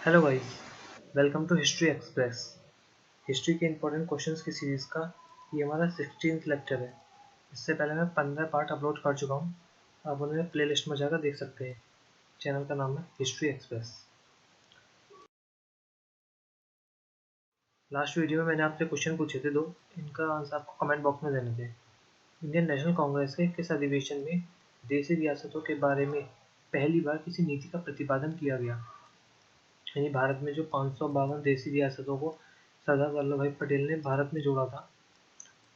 Hello guys, welcome to history express. History के important questions की series का ये हमारा 16th लेक्चर है। इससे पहले मैं 15 पार्ट अपलोड कर चुका हूँ। आप उन्हें प्लेलिस्ट में जाकर देख सकते हैं। चैनल का नाम है हिस्ट्री एक्सप्रेस। लास्ट वीडियो में मैंने आपसे क्वेश्चन पूछे थे 2, इनका आंसर आपको कमेंट बॉक्स में देने थे। इंडियन नेशनल कांग्रेस के किस अधिवेशन में देशी रियासतों के बारे में पहली बार किसी नीति का प्रतिपादन किया गया? यानी भारत में जो 552 देशी रियासतों को सरदार वल्लभ भाई पटेल ने भारत में जोड़ा था,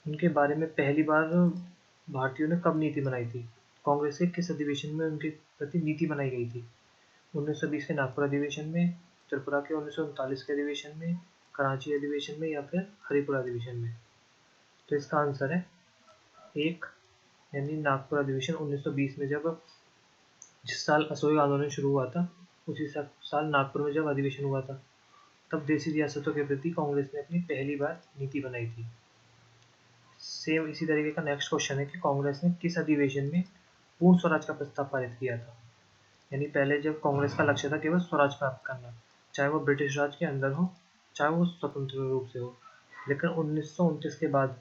उनके बारे में पहली बार भारतीयों ने कब नीति बनाई थी? कांग्रेस के किस अधिवेशन में उनके प्रति नीति बनाई गई थी? 1920 के नागपुर अधिवेशन में, त्रिपुरा के 1939 के अधिवेशन में, कराची अधिवेशन में या फिर हरिपुरा अधिवेशन में? तो इसका आंसर है 1, यानी नागपुर अधिवेशन 1920 में। जब जिस साल असहयोग आंदोलन शुरू हुआ था, उसी साल नागपुर में जब अधिवेशन हुआ था, तब देशी रियासतों के प्रति कांग्रेस ने अपनी पहली बार नीति बनाई थी। सेम इसी तरीके का नेक्स्ट क्वेश्चन है कि कांग्रेस ने किस अधिवेशन में पूर्ण स्वराज का प्रस्ताव पारित किया था? यानी पहले जब कांग्रेस का लक्ष्य था केवल स्वराज प्राप्त करना, चाहे वो ब्रिटिश राज के अंदर हो, चाहे वो स्वतंत्र रूप से हो। लेकिन 1929 के बाद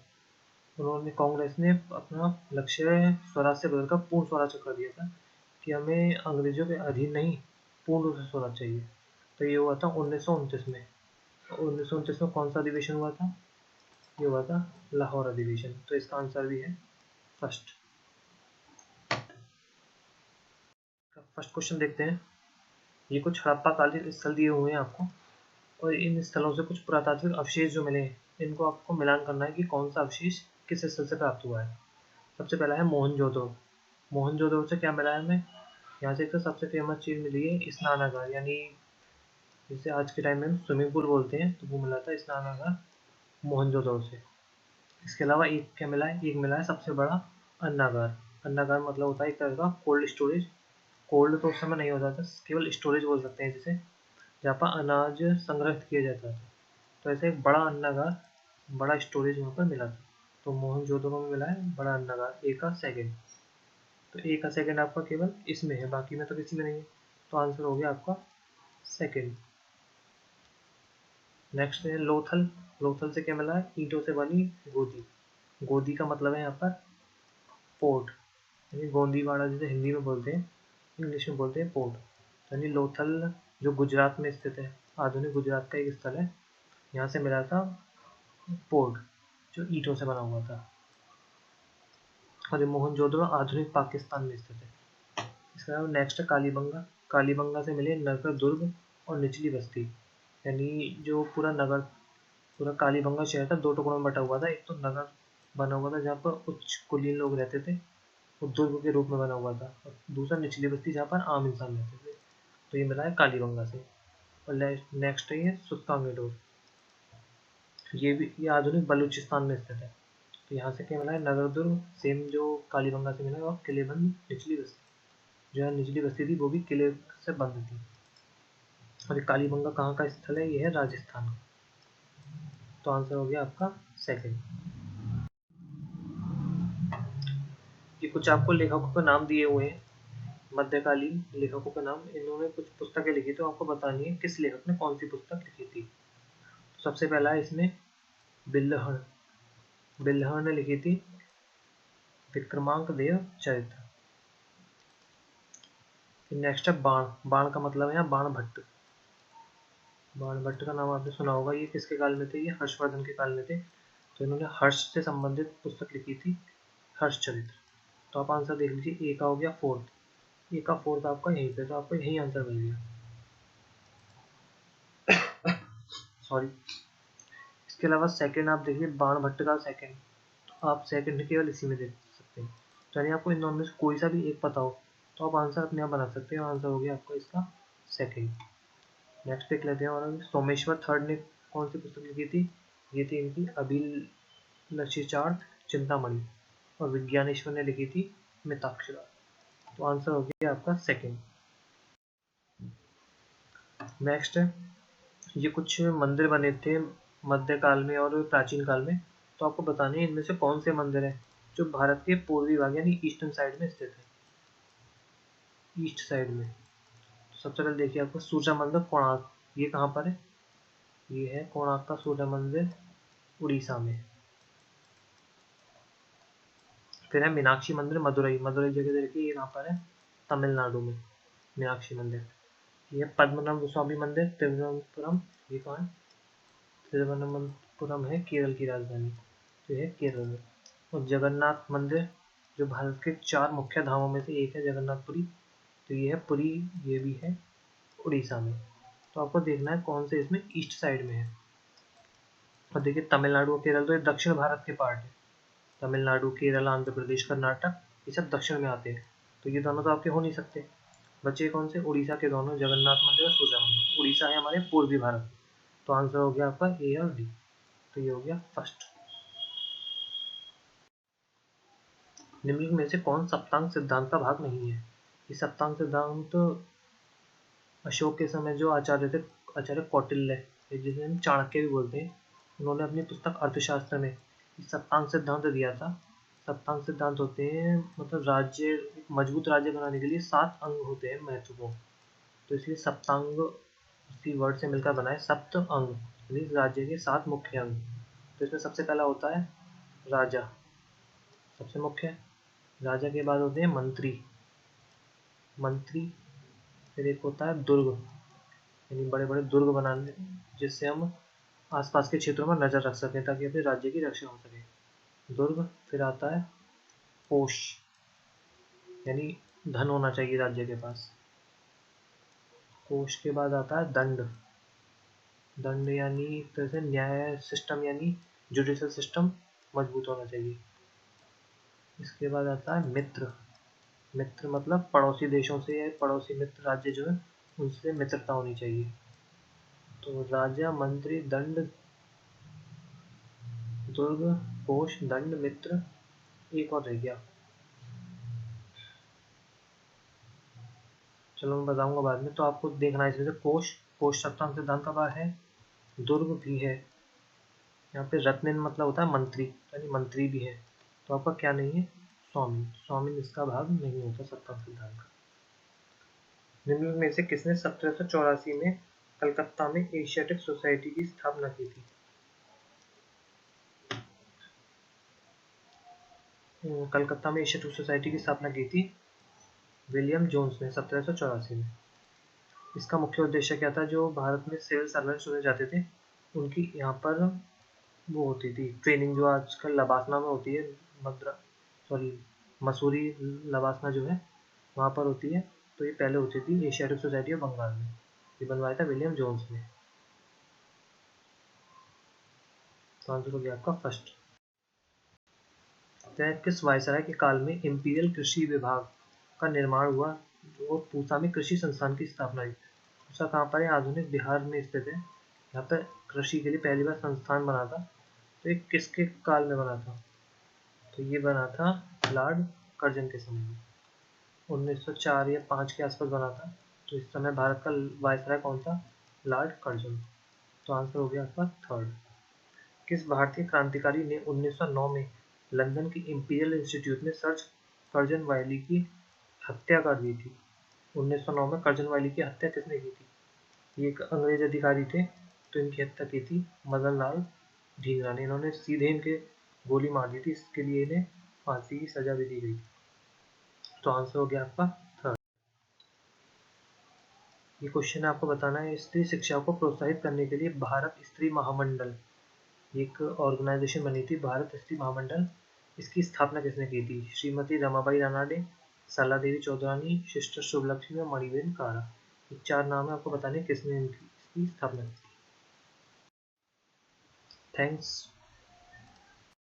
उन्होंने कांग्रेस ने अपना लक्ष्य स्वराज से बदलकर पूर्ण स्वराज कर दिया था कि हमें अंग्रेजों के अधीन नहीं, पूर्ण रूप से स्वराज चाहिए। तो ये हुआ था 1929 में। 1929 में कौन सा अधिवेशन हुआ था? ये हुआ था लाहौर अधिवेशन। तो इसका आंसर भी है फर्स्ट। फर्स्ट क्वेश्चन देखते हैं। ये कुछ हड़प्पा कालीन स्थल दिए हुए हैं आपको, और इन स्थलों से कुछ पुरातात्विक अवशेष जो मिले हैं, इनको आपको मिलान करना है कि कौन सा अवशेष किस स्थल से प्राप्त हुआ है। सबसे पहला है मोहनजोदड़ो। मोहनजोदड़ो से क्या मिला है हमें? यहाँ से एक तो सबसे फेमस चीज़ मिली है स्नानागार, यानी जिसे आज के टाइम में स्विमिंग पूल बोलते हैं, तो वो मिला था स्नानागार मोहनजोदड़ो से। इसके अलावा एक क्या मिला है? एक मिला है सबसे बड़ा अन्नागार। अन्नागार मतलब होता है एक तरह का कोल्ड स्टोरेज। कोल्ड तो उस समय नहीं होता था, केवल स्टोरेज बोल सकते हैं जिसे, जहाँ पर अनाज संग्रहित किया जाता था। तो ऐसे एक बड़ा अन्नागार, बड़ा स्टोरेज वहाँ पर मिला था। तो मोहनजोदड़ो में मिला है बड़ा अन्नागार। ए का सेकंड। तो ए का सेकंड आपका केवल इसमें है, बाकी में तो किसी में नहीं है। तो आंसर हो गया आपका सेकंड। नेक्स्ट है लोथल। लोथल से क्या मिला है? ईंटों से बनी गोदी। गोदी का मतलब है यहाँ पर पोर्ट, यानी गोंदीवाड़ा जिसे हिंदी में बोलते हैं, इंग्लिश में बोलते हैं पोर्ट। यानी लोथल जो गुजरात में स्थित है, आधुनिक गुजरात का एक स्थल है, यहाँ से मिला था पोर्ट जो ईंटों से बना हुआ था। और मोहनजोदड़ो आधुनिक पाकिस्तान में स्थित है। इसके अलावा नेक्स्ट है कालीबंगा। कालीबंगा से मिले नगर दुर्ग और निचली बस्ती। यानी जो पूरा नगर, पूरा कालीबंगा शहर था, दो टुकड़ों में बटा हुआ था। एक तो नगर बना हुआ था जहाँ पर उच्च कुलीन लोग रहते थे, वो दुर्ग के रूप में बना हुआ था, और दूसरा निचली बस्ती जहाँ पर आम इंसान रहते थे। तो ये मिला है कालीबंगा से। और नेक्स्ट है ये सुल्तानगढ़। ये आधुनिक बलूचिस्तान में स्थित है। तो यहाँ से क्या मिला है? नगर दुर्ग, सेम जो कालीबंगा से मिला है, और किलेबंद निचली बस्ती। जो है निचली बस्ती थी वो भी किले से बंद थी। और ये कालीबंगा कहाँ का स्थल है? ये है राजस्थान का। तो आंसर हो गया आपका सेकंड। ये कुछ आपको लेखकों के नाम दिए हुए हैं, मध्यकालीन लेखकों के नाम। इन्होंने कुछ पुस्तकें लिखी, तो आपको बतानी है किस लेखक ने कौन सी पुस्तक लिखी थी। तो सबसे पहला है इसमें बिल्हण। बिल्हण ने लिखी थी विक्रमांक देव चरित्र। नेक्स्ट है बाण। बाण का मतलब है यहाँ बाण भट्ट। बाण भट्ट का नाम आपने सुना होगा। ये किसके काल में थे? ये हर्षवर्धन के काल में थे। तो इन्होंने हर्ष से संबंधित पुस्तक लिखी थी, हर्ष चरित्र। तो आप आंसर देख लीजिए, ए का हो गया फोर्थ। ए का फोर्थ आपका यहीं पे, तो आपको यही आंसर मिल गया। सॉरी। इसके अलावा सेकंड आप देखिए, बाण भट्ट का सेकंड। तो आप सेकंड केवल इसी में देख सकते हैं। तो यानी आपको इन दोनों में से कोई सा भी एक पता हो, तो आप आंसर अपने आप बना सकते हैं। आंसर हो गया आपका इसका सेकंड। नेक्स्ट देख लेते हैं। और सोमेश्वर थर्ड ने कौन सी पुस्तक लिखी थी? ये थी इनकी अभिलषिचार चिंतामणि। और विज्ञानेश्वर ने लिखी थी मिताक्षरा। तो आंसर हो गया आपका सेकंड। नेक्स्ट है, ये कुछ मंदिर बने थे मध्यकाल में और प्राचीन काल में। तो आपको बताने हैं इनमें से कौन से मंदिर हैं जो भारत के पूर्वी भाग यानी ईस्टर्न साइड में स्थित है। ईस्ट साइड में तो सबसे पहले देखिए आपको सूर्य मंदिर कोणार्क, ये कहाँ पर है? ये है कोणार्क का सूर्य मंदिर, उड़ीसा में। फिर है मीनाक्षी मंदिर, मदुरई। मदुरई जगह देखिए, ये कहाँ पर है? तमिलनाडु में, मीनाक्षी मंदिर। ये पद्मनाभ स्वामी मंदिर, तिरुवनंतपुरम। ये कहाँ है? तिरुवनंतपुरम है केरल की राजधानी, तो ये है केरल में। और जगन्नाथ मंदिर, जो भारत के 4 मुख्य धामों में से एक है, जगन्नाथपुरी, तो ये है पुरी, ये भी है उड़ीसा में। तो आपको देखना है कौन से इसमें ईस्ट साइड में है। और देखिए तमिलनाडु और केरल तो ये दक्षिण भारत के पार्ट है। तमिलनाडु, केरल, आंध्र प्रदेश, कर्नाटक, ये सब दक्षिण में आते हैं, तो ये दोनों तो आपके हो नहीं सकते। बचे कौन से? उड़ीसा के दोनों, जगन्नाथ मंदिर और सूर्य मंदिर। उड़ीसा है हमारे पूर्वी भारत में, तो आंसर हो गया आपका ए और डी। तो ये हो गया फर्स्ट। निम्नलिखित में से कौन सप्तांग सिद्धांत का भाग नहीं है? ये सप्तांग सिद्धांत अशोक के समय जो आचार्य थे, आचार्य कौटिल्य, जिसे हम चाणक्य भी बोलते हैं, उन्होंने अपनी पुस्तक अर्थशास्त्र में सप्तांग सिद्धांत दिया था। सप्तांग सिद्धांत होते हैं मतलब राज्य, मजबूत राज्य बनाने के लिए 7 अंग होते हैं महत्वपूर्ण, तो इसलिए सप्तांग उसी वर्ड से मिलकर बना है, सप्त अंग, यानी राज्य के 7 मुख्य अंग। तो इसमें सबसे पहला होता है राजा, सबसे मुख्य है। राजा के बाद होते हैं मंत्री, मंत्री। फिर एक होता है दुर्ग, यानी बड़े बड़े दुर्ग बनाने, जिससे हम आसपास के क्षेत्रों में नजर रख सकें ताकि अपने राज्य की रक्षा हो सके, दुर्ग। फिर आता है कोष, यानी धन होना चाहिए राज्य के पास। कोष के बाद आता है दंड, दंड यानी एक तरह से न्याय सिस्टम, यानी जुडिशल सिस्टम मजबूत होना चाहिए। इसके बाद आता है मित्र, मित्र मतलब पड़ोसी देशों से या पड़ोसी मित्र राज्य जो है उनसे मित्रता होनी चाहिए। तो राजा, मंत्री, दंड, दुर्ग, कोष, दंड, मित्र, एक और रह गया, चलो मैं बताऊंगा बाद में। तो आपको देखना है इसमें से कोष, कोष सप्तांग सिद्धांत का भाग है, दुर्ग भी है, यहाँ पे रत्न मतलब होता है मंत्री, यानी मंत्री भी है। तो आपका क्या नहीं है? स्वामी, स्वामी इसका भाग नहीं होता सप्तांग सिद्धांत का। निम्न में से किसने 1784 में कलकत्ता में एशियाटिक सोसाइटी की स्थापना की थी? कलकत्ता में एशियाटिक सोसाइटी की स्थापना की थी विलियम जोन्स ने 1784 में। इसका मुख्य उद्देश्य क्या था? जो भारत में सिविल सर्वेंट्स चुने जाते थे उनकी यहाँ पर वो होती थी ट्रेनिंग, जो आजकल लबासना में होती है, मसूरी लबासना जो है वहाँ पर होती है। तो ये पहले होती थी एशियाटिक सोसाइटी ऑफ बंगाल में, ये बनवाया था विलियम जोन्स ने। तो आंसर हो गया आपका फर्स्ट। किस वायसराय के काल में इंपीरियल कृषि विभाग का निर्माण हुआ, जो पूसा में कृषि संस्थान की स्थापना हुई? पूसा कहाँ पर है? आधुनिक बिहार में स्थित है। यहाँ पर कृषि के लिए पहली बार संस्थान बना था। तो ये किसके काल में बना था? तो ये बना था लॉर्ड कर्जन के समय में, 1904 या 5 के आसपास बना था। तो इस समय भारत का वायसराय कौन था? Lord Curzon. तो आंसर हो गया आपका थर्ड। किस भारतीय क्रांतिकारी ने 1909 में लंदन के इंपीरियल इंस्टीट्यूट में सर कर्जन वायली की हत्या कर दी थी? 1909 में कर्जन वायली की हत्या किसने की थी? ये एक अंग्रेज अधिकारी थे, तो इनकी हत्या की थी मदन लाल ढींगरा ने। इन्होंने सीधे इनके गोली मार दी थी, इसके लिए इन्हें फांसी की सजा भी दी गई थी। तो आंसर हो गया आपका थर्ड। ये क्वेश्चन आपको बताना है, स्त्री शिक्षा को प्रोत्साहित करने के लिए भारत स्त्री महामंडल, एक ऑर्गेनाइजेशन बनी थी भारत स्त्री महामंडल, इसकी स्थापना किसने की थी? श्रीमती रमाबाई रानाडे, सरला देवी चौधरानी, सिस्टर शुभलक्ष्मी और मणिबेन कारा। ये 4 नाम है, आपको बताने किसने इसकी स्थापना की थी। थैंक्स।